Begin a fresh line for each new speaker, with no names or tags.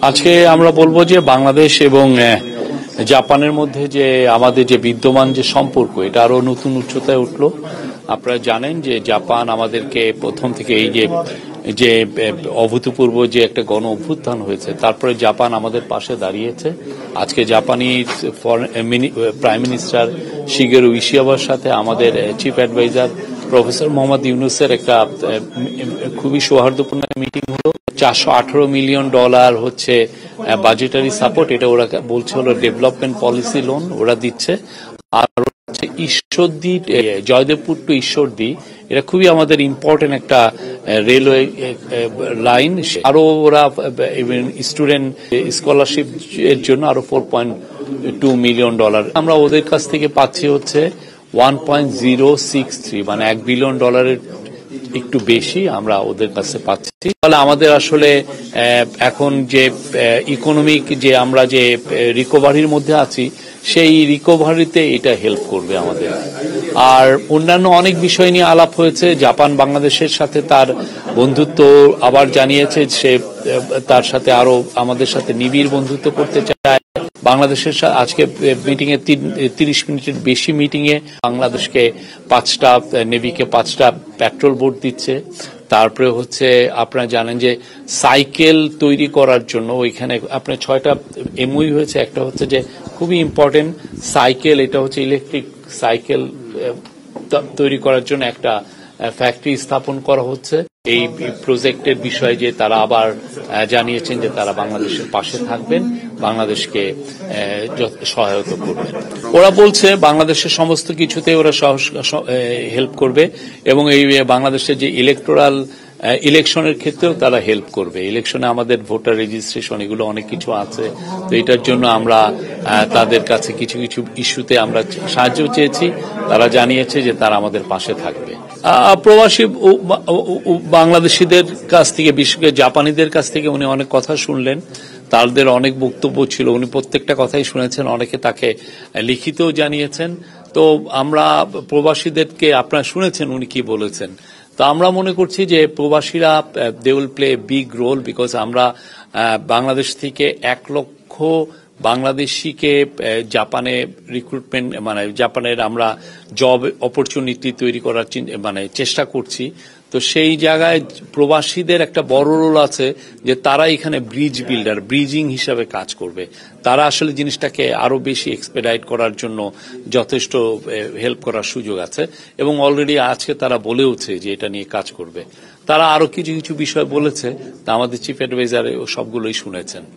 আজকে আমরা বলবো যে বাংলাদেশ এবং জাপানের মধ্যে যে আমাদের যে বিদ্যমান যে সম্পর্ক এটা আরো নতুন উচ্চতায় উঠলো। আপনারা জানেন যে জাপান আমাদেরকে প্রথম থেকে এই যে অভূতপূর্ব যে একটা গণ অভ্যুত্থান হয়েছে, তারপরে জাপান আমাদের পাশে দাঁড়িয়েছে। আজকে জাপানি প্রাইম মিনিস্টার শিগেরু ইশিকাওয়ার সাথে আমাদের চিফ অ্যাডভাইজার প্রফেসর মোহাম্মদ ইউনুসের একটা খুবই সৌহার্দ্যপূর্ণ মিটিং হলো। $418 মিলিয়ন হচ্ছে বাজেটারি সাপোর্ট, এটা ওরা বলছে হলো ডেভেলপমেন্ট পলিসি লোন ওরা দিচ্ছে। আর হচ্ছে ঈশ্বরদী, জয়দেবপুর টু ঈশ্বরদী, এটা খুবই আমাদের ইম্পর্টেন্ট একটা রেলওয়ে লাইন। আরো ওরা স্টুডেন্ট স্কলারশিপ এর জন্য আরো $4.2 মিলিয়ন। আমরা ওদের কাছ থেকে পাচ্ছি হচ্ছে 1.063, মানে $1 বিলিয়ন একটু বেশি আমরা ওদের কাছে পাচ্ছি। ফলে আমাদের আসলে এখন যে ইকোনমিক যে আমরা যে রিকভারির মধ্যে আছি, সেই রিকভারিতে এটা হেল্প করবে আমাদের। আর অন্যান্য অনেক বিষয় নিয়ে আলাপ হয়েছে। জাপান বাংলাদেশের সাথে তার বন্ধুত্ব আবার জানিয়েছে, সে তার সাথে আরো আমাদের সাথে নিবিড় বন্ধুত্ব করতে চায়। বাংলাদেশের আজকে মিটিং এ 30 মিনিটের বেশি মিটিং এ বাংলাদেশকে 5টা নেভিকে 5টা পেট্রোল বোট দিচ্ছে। তারপরে হচ্ছে আপনারা জানেন যে সাইকেল তৈরি করার জন্য ওইখানে আপনার 6টা এমওইউ হয়েছে। একটা হচ্ছে যে খুবই ইম্পর্টেন্ট সাইকেল, এটা হচ্ছে ইলেকট্রিক সাইকেল তৈরি করার জন্য একটা ফ্যাক্টরি স্থাপন করা হচ্ছে। এই প্রজেক্টের বিষয়ে যে তারা আবার জানিয়েছেন যে তারা বাংলাদেশের পাশে থাকবেন, বাংলাদেশকে সহায়তা করবেন। ওরা বলছে বাংলাদেশের সমস্ত কিছুতে ওরা হেল্প করবে এবং এই বাংলাদেশের যে ইলেকশনের ক্ষেত্রেও তারা হেল্প করবে। ইলেকশনে আমাদের ভোটার রেজিস্ট্রেশন এগুলো অনেক কিছু আছে, তো এটার জন্য আমরা তাদের কাছে কিছু কিছু ইস্যুতে আমরা সাহায্য চেয়েছি। তারা জানিয়েছে যে তারা আমাদের পাশে থাকবে। প্রবাসী বাংলাদেশিদের কাছ থেকে, বিশেষ করে জাপানিদের কাছ থেকে উনি অনেক কথা শুনলেন। তাদের অনেক বক্তব্য ছিল, উনি প্রত্যেকটা কথাই শুনেছেন, অনেকে তাকে লিখিতও জানিয়েছেন। তো আমরা প্রবাসীদেরকে আপনারা শুনেছেন উনি কি বলেছেন। তো আমরা মনে করছি যে প্রবাসীরা they will play big role, because আমরা বাংলাদেশ থেকে 1 লক্ষ বাংলাদেশিকে জাপানে রিক্রুটমেন্ট, মানে জাপানের আমরা জব অপরচুনিটি তৈরি করার চেষ্টা করছি। তো সেই জায়গায় প্রবাসীদের একটা বড় রোল আছে যে তারা এখানে ব্রিজ বিল্ডার, ব্রিজিং হিসাবে কাজ করবে। তারা আসলে জিনিসটাকে আরো বেশি এক্সপেডাইট করার জন্য যথেষ্ট হেল্প করার সুযোগ আছে এবং অলরেডি আজকে তারা বলেওছে যে এটা নিয়ে কাজ করবে। তারা আরো কিছু কিছু বিষয় বলেছে, তা আমাদের চিফ অ্যাডভাইজার সবগুলোই শুনেছেন।